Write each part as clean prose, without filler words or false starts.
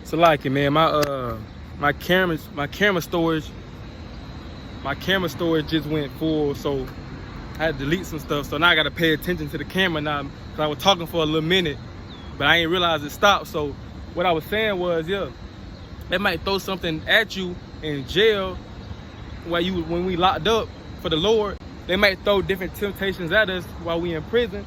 So like it, man, my camera storage just went full, so I had to delete some stuff. So now I gotta pay attention to the camera now, because I was talking for a little minute, but I didn't realize it stopped. So what I was saying was, yeah, they might throw something at you in jail when we locked up for the Lord. They might throw different temptations at us while we in prison.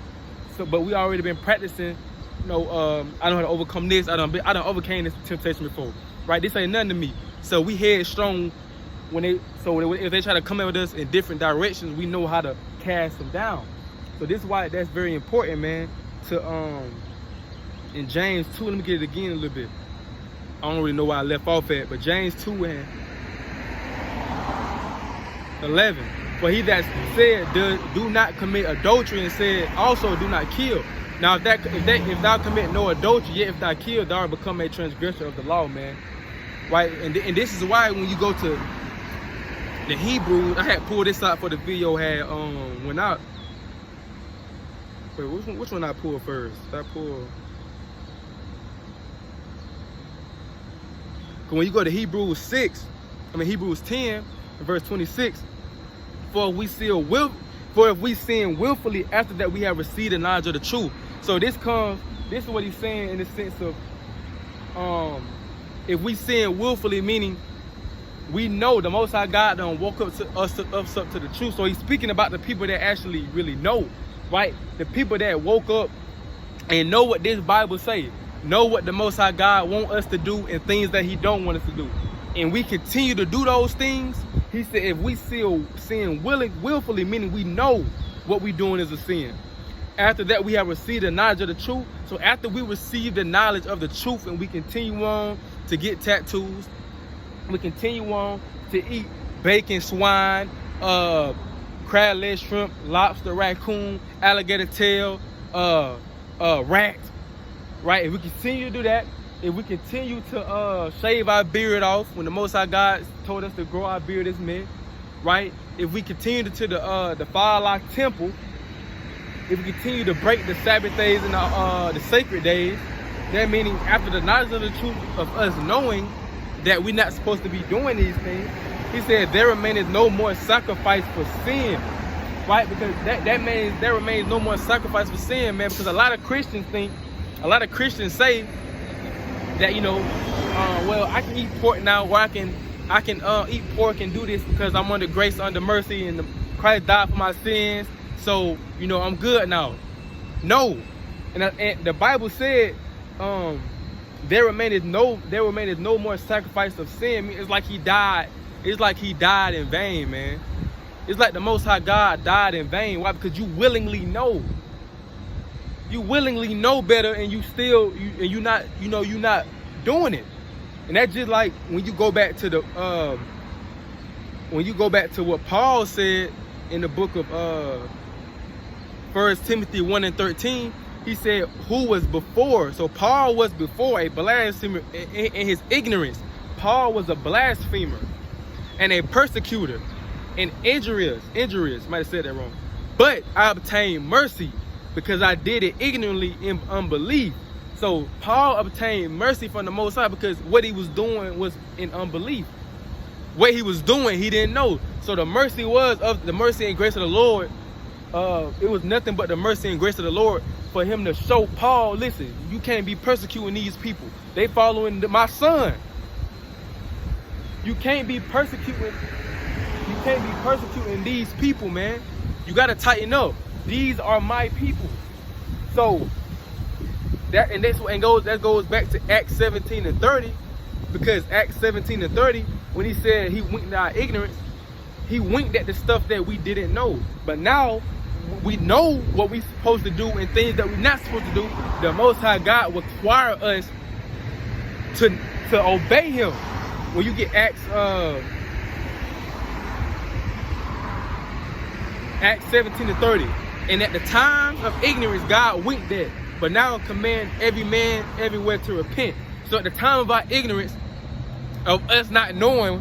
So, but we already been practicing. I know how to overcome this. I done overcame this temptation before, right? This ain't nothing to me. So we headstrong if they try to come in with us in different directions, we know how to cast them down. So this is why that's very important, man. To in James 2, let me get it again a little bit. I don't really know where I left off at, but James 2 and 11. For he that said, do not commit adultery, and said also do not kill. Now, if thou commit no adultery, yet if thou kill, thou art become a transgressor of the law, man. Right? And this is why when you go to the Hebrews, I had pulled this out for the video went out. Wait, which one I pulled first? When you go to Hebrews 10, verse 26, for if we sin willfully after that we have received the knowledge of the truth. So this is what he's saying in the sense of, if we sin willfully, meaning we know the Most High God done woke up to us up to the truth. So he's speaking about the people that actually really know, right? The people that woke up and know what this Bible say, know what the Most High God want us to do and things that he don't want us to do. And we continue to do those things. He said if we still sin willfully, meaning we know what we doing is a sin. After that, we have received the knowledge of the truth. So after we receive the knowledge of the truth and we continue on to get tattoos, we continue on to eat bacon, swine, crab leg, shrimp, lobster, raccoon, alligator tail, rat, right? If we continue to do that, if we continue to shave our beard off when the Most High God told us to grow our beard as men, right? If we continue to the Fire temple, if we continue to break the Sabbath days and the sacred days, that meaning after the knowledge of the truth of us knowing that we're not supposed to be doing these things, he said there remaineth no more sacrifice for sin, right? Because that means there remains no more sacrifice for sin, man. Because a lot of Christians say that, well, I can eat pork now, or I can eat pork and do this because I'm under grace, under mercy, and Christ died for my sins, so I'm good now. No, and the Bible said there remaineth no more sacrifice of sin. It's like he died in vain, man. It's like the Most High God died in vain. Why? Because you willingly know better, and you're not doing it. And that's just like when you go back to what Paul said in the book of 1 Timothy 1 and 13. He said, who was before? So Paul was before a blasphemer in his ignorance. Paul was a blasphemer and a persecutor and injurious. Might have said that wrong. But I obtained mercy because I did it ignorantly in unbelief. So Paul obtained mercy from the Most High because what he was doing was in unbelief. What he was doing, he didn't know. So the mercy and grace of the Lord. It was nothing but the mercy and grace of the Lord for him to show Paul, listen, you can't be persecuting these people. They following my son. You can't be persecuting these people, man. You got to tighten up. These are my people. So that goes back to Acts 17 and 30, because Acts 17 and 30, when he said he winked at our ignorance, he winked at the stuff that we didn't know. But now we know what we're supposed to do and things that we're not supposed to do. The Most High God require us to obey him. When you get Acts 17 to 30, and at the time of ignorance God winked at, but now command every man everywhere to repent. So at the time of our ignorance, of us not knowing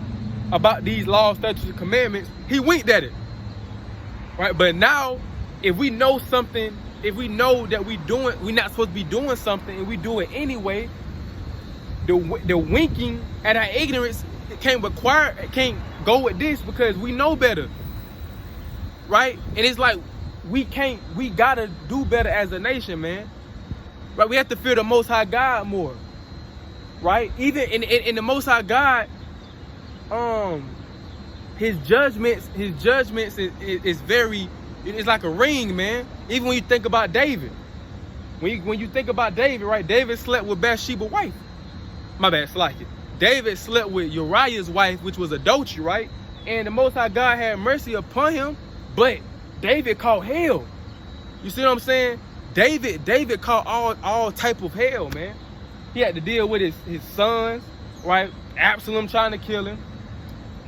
about these laws, statutes, and commandments, he winked at it, right? But now, if we know something, if we know that we're not supposed to be doing something, and we do it anyway, the winking at our ignorance can't go with this because we know better, right? And it's like we gotta do better as a nation, man. Right? We have to fear the Most High God more, right? Even in the Most High God, his judgments is very. It's like a ring, man. Even when you think about David, when you think about David, right? David slept with Bathsheba's wife. My bad, Slacky. David slept with Uriah's wife, which was adultery, right? And the Most High God had mercy upon him, but David caught hell. You see what I'm saying? David caught all type of hell, man. He had to deal with his sons, right? Absalom trying to kill him.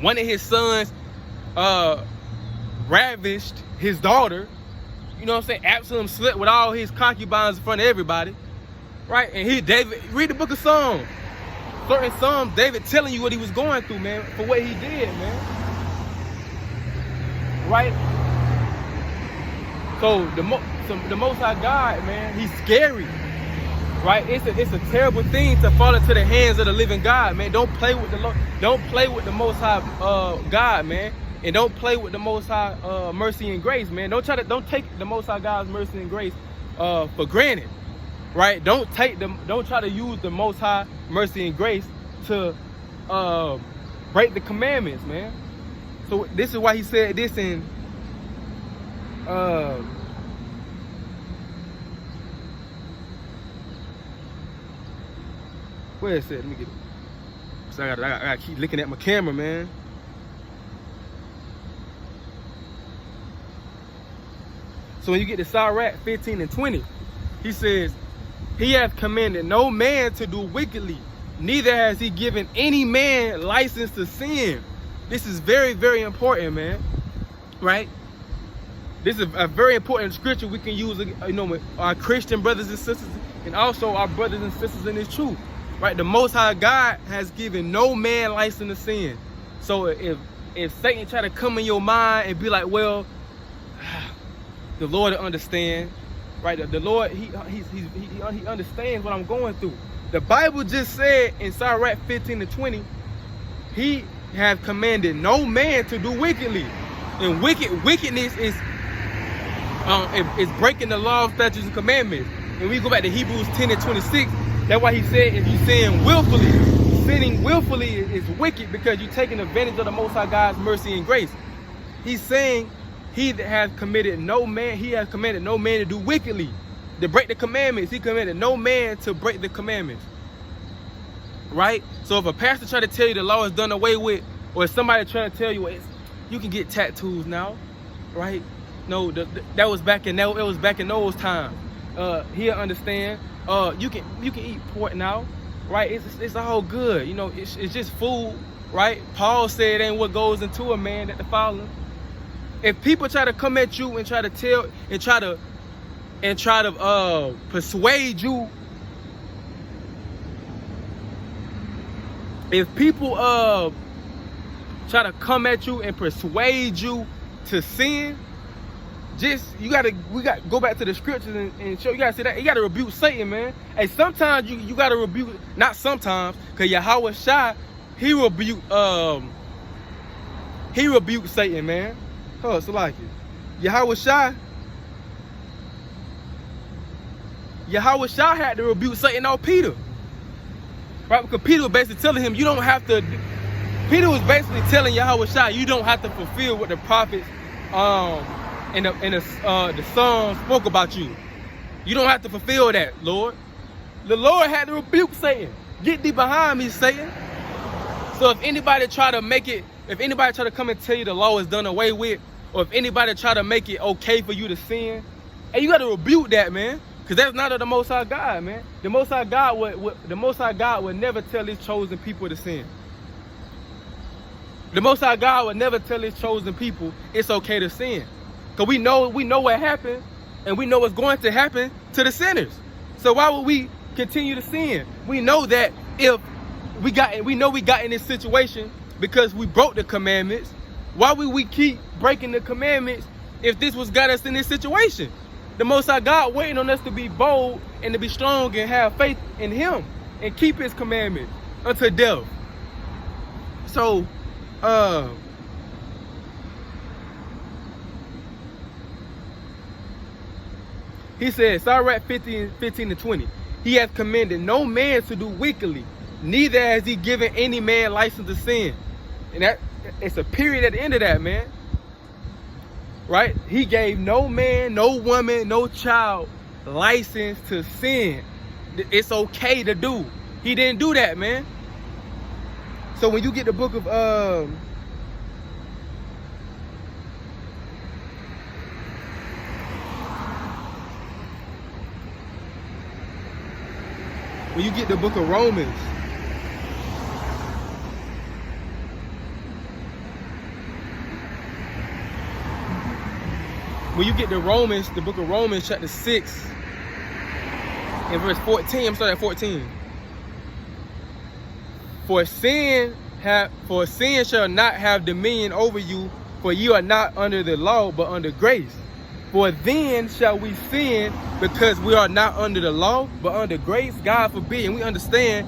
One of his sons ravished his daughter. You know what I'm saying? Absalom slept with all his concubines in front of everybody, right? And David, read the book of Psalms. Certain Psalms, David telling you what he was going through, man, for what he did, man. Right? So the Most High God, man, he's scary. Right? It's a terrible thing to fall into the hands of the living God, man. Don't play with the Lord. Don't play with the Most High God, man. And don't play with the Most High mercy and grace, man. Don't take the Most High God's mercy and grace for granted, right? Don't try to use the Most High mercy and grace to break the commandments, man. So this is why he said this in where is it? Let me get it. So I gotta keep looking at my camera, man. So when you get to Sirach 15 and 20, he says, he hath commanded no man to do wickedly, neither has he given any man license to sin. This is very, very important, man. Right? This is a very important scripture we can use, you know, with our Christian brothers and sisters, and also our brothers and sisters in this truth. Right? The Most High God has given no man license to sin. So if Satan try to come in your mind and be like, well, the Lord understands, right? The Lord, he understands what I'm going through. The Bible just said in Sirach 15 and 20, he have commanded no man to do wickedly. And wickedness is breaking the law, statutes, and commandments. And we go back to Hebrews 10 and 26, that's why he said if you sin willfully, sinning willfully is wicked because you're taking advantage of the Most High God's mercy and grace. He's saying he has commanded no man to do wickedly, to break the commandments. He commanded no man to break the commandments. Right? So if a pastor try to tell you the law is done away with, or if somebody trying to tell you you can get tattoos now, right? No, that was back in those times. He'll understand. You can eat pork now, right? It's all good. You know, it's just food, right? Paul said it ain't what goes into a man that defile him. If people try to come at you and try to persuade you, if people try to come at you and persuade you to sin, we gotta go back to the scriptures and show. You gotta say that you gotta rebuke Satan, man. And sometimes you gotta rebuke, not sometimes, cause Yahweh Shai, he rebuked Satan, man. Oh, it's like it. Yahweh Shai had to rebuke Satan on Peter. Right? Because Peter was basically telling him, Peter was basically telling Yahweh Shai, you don't have to fulfill what the prophets and the Psalms spoke about you. You don't have to fulfill that, Lord. The Lord had to rebuke Satan. Get thee behind me, Satan. So if anybody try to come and tell you the law is done away with, or if anybody try to make it okay for you to sin, and you got to rebuke that, man, because that's not of the Most High God, man. The Most High God would never tell his chosen people to sin. The Most High God would never tell his chosen people it's okay to sin, because we know what happened, and we know what's going to happen to the sinners. So why would we continue to sin? We know that if we got in this situation because we broke the commandments. Why would we keep breaking the commandments if this was got us in this situation? The Most High God waiting on us to be bold and to be strong and have faith in him. and keep his commandments unto death. So, he said, Sirach 15 and 20. He has commanded no man to do wickedly, neither has he given any man license to sin. And that it's a period at the end of that, man. Right? He gave no man, no woman, no child license to sin. It's okay to do. He didn't do that, man. So when you get the book of when you get the book of Romans, when you get the book of Romans, chapter 6, and verse 14, I'm starting at 14. For sin shall not have dominion over you, for you are not under the law, but under grace. For then shall we sin, because we are not under the law, but under grace? God forbid. And we understand,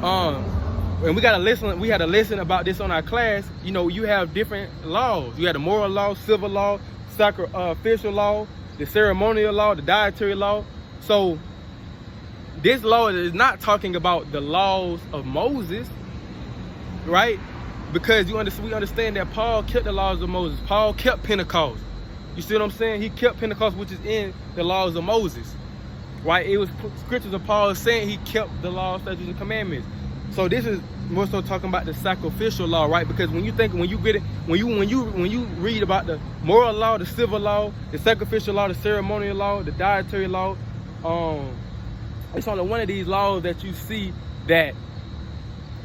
and we had a lesson about this on our class. You know, you have different laws. You have the moral law, civil law, sacrificial law, the ceremonial law, the dietary law. So this law is not talking about the laws of Moses, right? Because we understand that Paul kept the laws of Moses. Paul kept Pentecost. You see what I'm saying? He kept Pentecost, which is in the laws of Moses, right? It was scriptures of Paul saying he kept the laws, statutes, and commandments. So this is more so talking about the sacrificial law, right? Because when you read about the moral law, the civil law, the sacrificial law, the ceremonial law, the dietary law, it's only one of these laws that you see that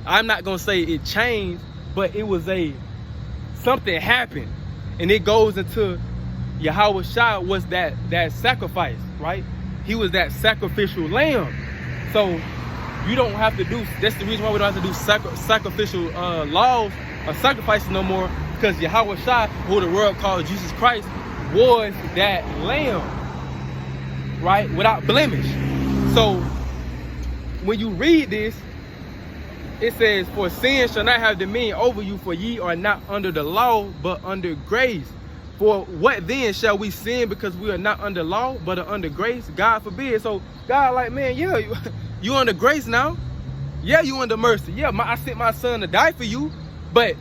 I'm not gonna say it changed, but it was something happened, and it goes into Yahweh Shai was that sacrifice, right? He was that sacrificial lamb. So you don't have to do. That's the reason why we don't have to do sacrificial laws or sacrifices no more, because Yahweh Shai, who the world calls Jesus Christ, was that lamb, right, without blemish. So when you read this, it says, for sin shall not have dominion over you, for ye are not under the law, but under grace. For what then shall we sin, because we are not under law, but are under grace? God forbid. So God like, man, yeah, you under grace now. Yeah, you under mercy. Yeah, I sent my son to die for you, but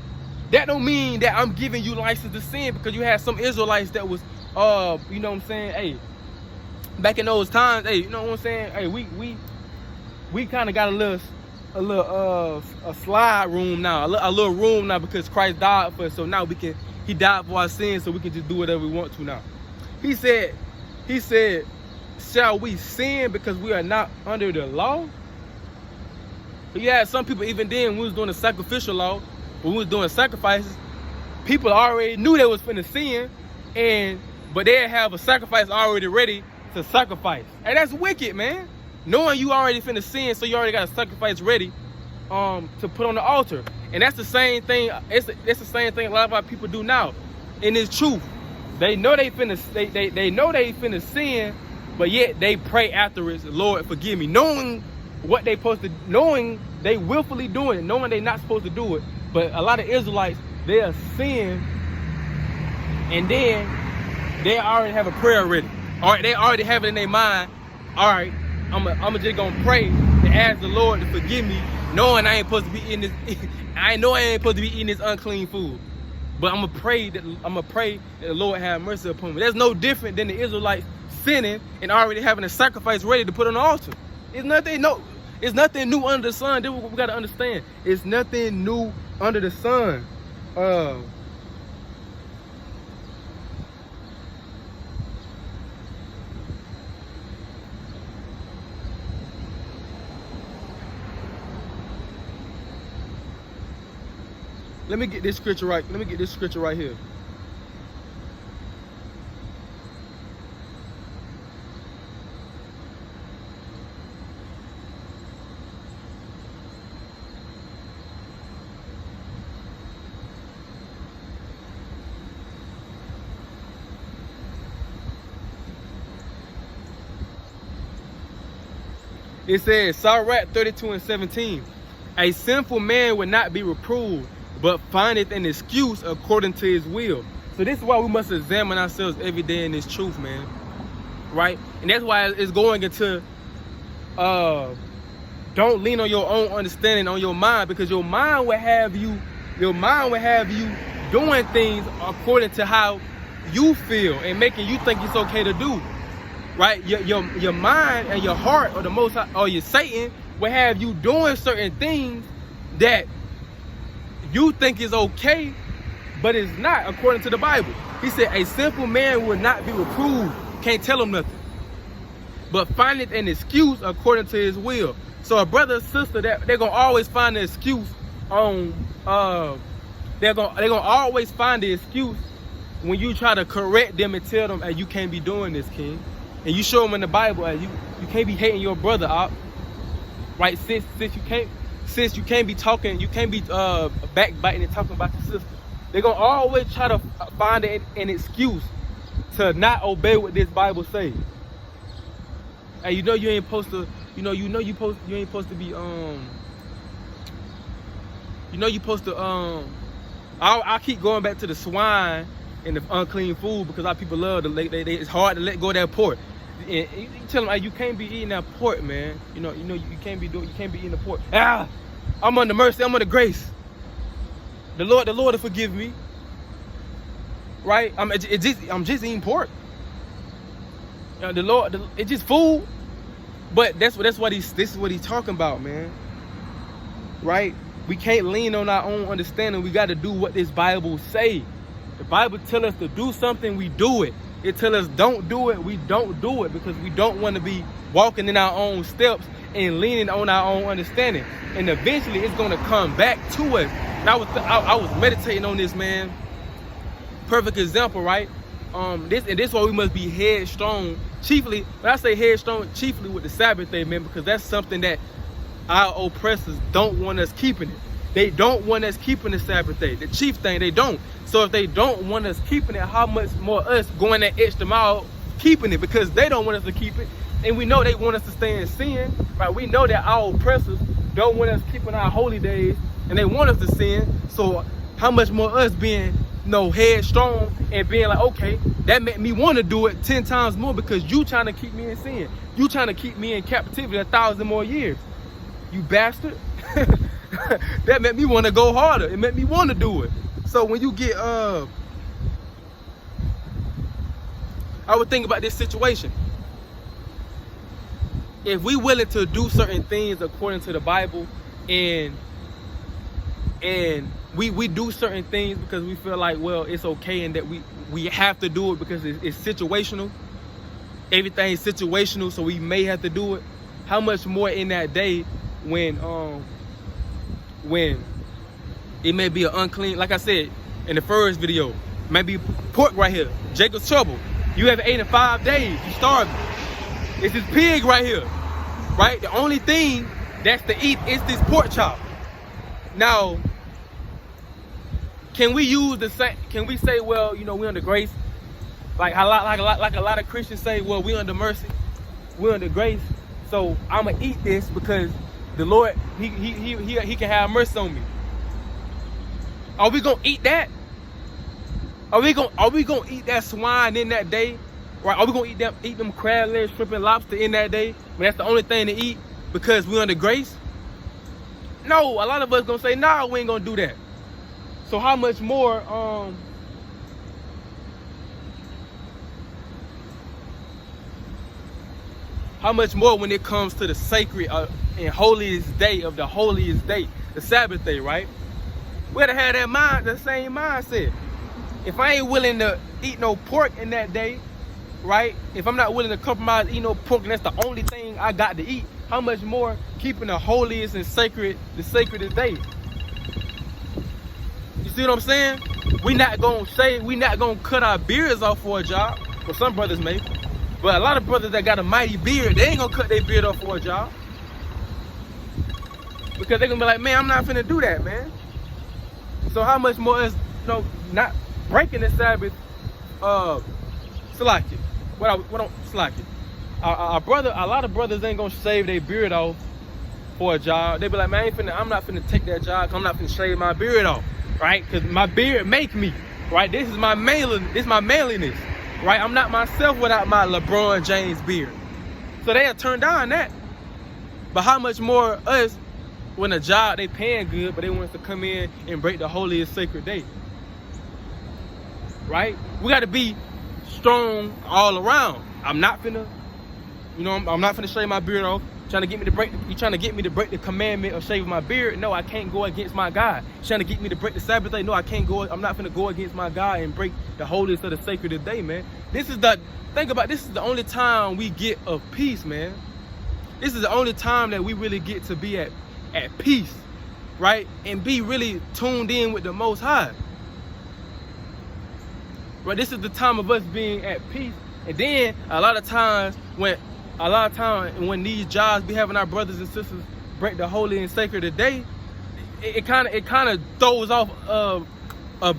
that don't mean that I'm giving you license to sin, because you had some Israelites that was, you know what I'm saying? Hey, back in those times, hey, you know what I'm saying? Hey, we kind of got a slide room now, a little room now, because Christ died for us. So now he died for our sins, so we can just do whatever we want to now. He said, shall we sin because we are not under the law? But you had some people, even then, when we was doing the sacrificial law, when we was doing sacrifices, people already knew they was finna sin, but they have a sacrifice already ready to sacrifice. And that's wicked, man. Knowing you already finna sin, so you already got a sacrifice ready to put on the altar. And that's the same thing. It's the same thing a lot of our people do now. And it's truth. They know they finna sin, but yet they pray afterwards, Lord, forgive me. Knowing what they supposed to, knowing they willfully doing it, knowing they not supposed to do it. But a lot of Israelites, they'll sin, and then they already have a prayer ready. All right, they already have it in their mind. All right, I'm just gonna pray and ask the Lord to forgive me, knowing I ain't supposed to be eating this. I know I ain't supposed to be eating this unclean food, but I'm gonna pray that the Lord have mercy upon me. That's no different than the Israelites sinning and already having a sacrifice ready to put on the altar. It's nothing new under the sun. That's what we gotta understand. It's nothing new under the sun. Let me get this scripture right. Let me get this scripture right here. It says, Sirach 32:17. A sinful man will not be reproved, but findeth an excuse according to his will. So this is why we must examine ourselves every day in this truth, man. Right? And that's why it's going into don't lean on your own understanding on your mind, because your mind will have you doing things according to how you feel and making you think it's okay to do. Right? Your mind and your heart, or the most high, or your Satan, will have you doing certain things that you think is okay, but it's not according to the Bible. He said a simple man will not be reproved. Can't tell him nothing, but findeth an excuse according to his will. So a brother or sister, that they're gonna always find an excuse on they're gonna always find the excuse when you try to correct them and tell them, hey, you can't be doing this, King. And you show them in the Bible, hey, you can't be hating your brother out. Right, sis, you can't be talking, you can't be backbiting and talking about your sister. They're gonna always try to find an excuse to not obey what this Bible says. And you ain't supposed to, you ain't supposed to be I keep going back to the swine and the unclean food, because a lot of people love it's hard to let go of that pork. And you tell them, hey, you can't be eating that pork, man. You can't be eating the pork. I'm under mercy, I'm under grace. The Lord will forgive me. Right? I'm just eating pork. The Lord, it's just food. But this is what he's talking about, man. Right? We can't lean on our own understanding. We got to do what this Bible say. The Bible tell us to do something, we do it. It tell us don't do it, we don't do it, because we don't want to be walking in our own steps and leaning on our own understanding. And eventually it's going to come back to us. And I was meditating on this, man. Perfect example, right? This is why we must be headstrong. Chiefly, when I say headstrong, chiefly with the Sabbath day, man, because that's something that our oppressors don't want us keeping it. They don't want us keeping the Sabbath day. The chief thing, they don't. So if they don't want us keeping it, how much more us going that extra mile keeping it? Because they don't want us to keep it. And we know they want us to stay in sin, right? We know that our oppressors don't want us keeping our holy days, and they want us to sin. So how much more us being, headstrong and being like, okay, that made me want to do it 10 times more, because you trying to keep me in sin. You trying to keep me in captivity 1,000 more years. You bastard. That made me want to go harder. It made me want to do it. So when you get, I would think about this situation. If we willing to do certain things according to the Bible, and we do certain things because we feel like, well, it's okay, and that we have to do it because it's situational. Everything's situational, so we may have to do it. How much more in that day when it may be an unclean, like I said in the first video, maybe pork right here, Jacob's trouble. You haven't eaten in 5 days, you starving. It's this pig right here, right? The only thing that's to eat is this pork chop. Now, can we use the same? Can we say, well, we under grace? Like a lot of Christians say, well, we under mercy, we under grace. So I'ma eat this because the Lord, he can have mercy on me. Are we gonna eat that? Are we gonna eat that swine in that day? Right? Are we gonna eat them crab legs, shrimp, and lobster in that day? But that's the only thing to eat because we under grace? No, a lot of us gonna say, nah, we ain't gonna do that. So how much more when it comes to the sacred and holiest day of the holiest day, the Sabbath day, right? We gotta have that same mindset. If I ain't willing to eat no pork in that day, right? If I'm not willing to compromise, eat no pork, and that's the only thing I got to eat, how much more keeping the holiest and the sacredest day? You see what I'm saying? We not gonna cut our beards off for a job. Well, some brothers may. But a lot of brothers that got a mighty beard, they ain't gonna cut their beard off for a job. Because they're gonna be like, man, I'm not finna do that, man. So how much more is, not breaking the Sabbath, Salaki. What don't Salaki? a lot of brothers ain't gonna shave their beard off for a job. They be like, man, I'm not finna take that job, 'cause I'm not finna shave my beard off, right? Cause my beard make me, right? This is my manliness, right? I'm not myself without my LeBron James beard. So they'll turn down that. But how much more us when a job they paying good, but they want us to come in and break the holiest sacred day, right? We got to be strong all around. I'm not finna shave my beard off. You trying to get me to break the commandment of shaving my beard? No, I can't go against my God. You trying to get me to break the Sabbath day? No, I can't go. I'm not finna go against my God and break the holiest of the sacred day, man. This is the only time we get of peace, man. This is the only time that we really get to be at peace, right? And be really tuned in with the Most High. Right? This is the time of us being at peace. And then a lot of times when these jobs be having our brothers and sisters break the holy and sacred day, it kind of throws off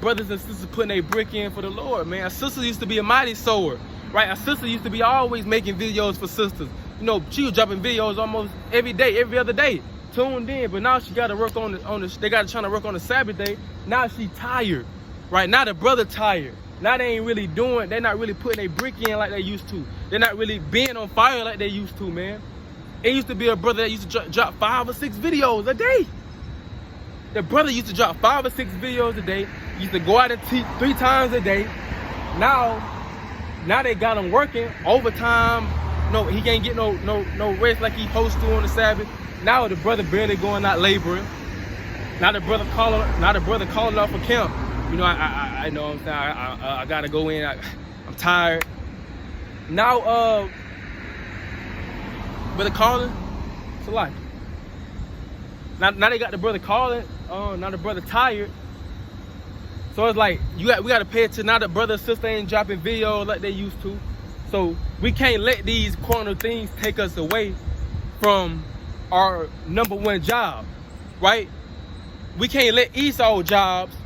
brothers and sisters putting a brick in for the Lord, man. A sister used to be a mighty sower, right? A sister used to be always making videos for sisters. You know, she was dropping videos almost every day, every other day, tuned in. But now she got to work they got to try to work on the Sabbath day. Now she tired, right? Now the brother tired. Now they're not really putting a brick in like they used to. They're not really being on fire like they used to, man. It used to be a brother that used to drop 5 or 6 videos a day. The brother used to drop 5 or 6 videos a day. Used to go out and teach 3 times a day. Now they got him working overtime. No, he can't get no rest like he supposed to on the Sabbath. Now the brother barely going out laboring. Now the brother calling off a camp. You know, I know what I'm saying. I gotta go in. I'm tired. Now, brother calling, it's a lot. Now they got the brother calling. Now the brother tired. So it's like we gotta pay attention. Now the brother and sister ain't dropping videos like they used to. So we can't let these corner things take us away from our #1 job, right? We can't let Esau jobs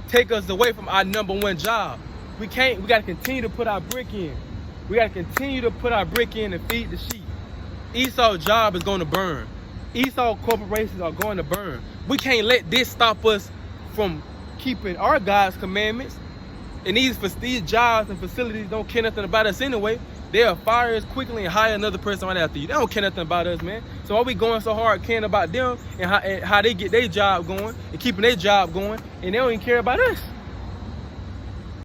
take us away from our #1 job. We gotta continue to put our brick in. We gotta continue to put our brick in and feed the sheep. Esau's job is gonna burn. Esau corporations are going to burn. We can't let this stop us from keeping our God's commandments. And these jobs and facilities don't care nothing about us anyway. They'll fire us quickly and hire another person right after you. They don't care nothing about us, man. So why we going so hard caring about them and how they get their job going and keeping their job going, and they don't even care about us?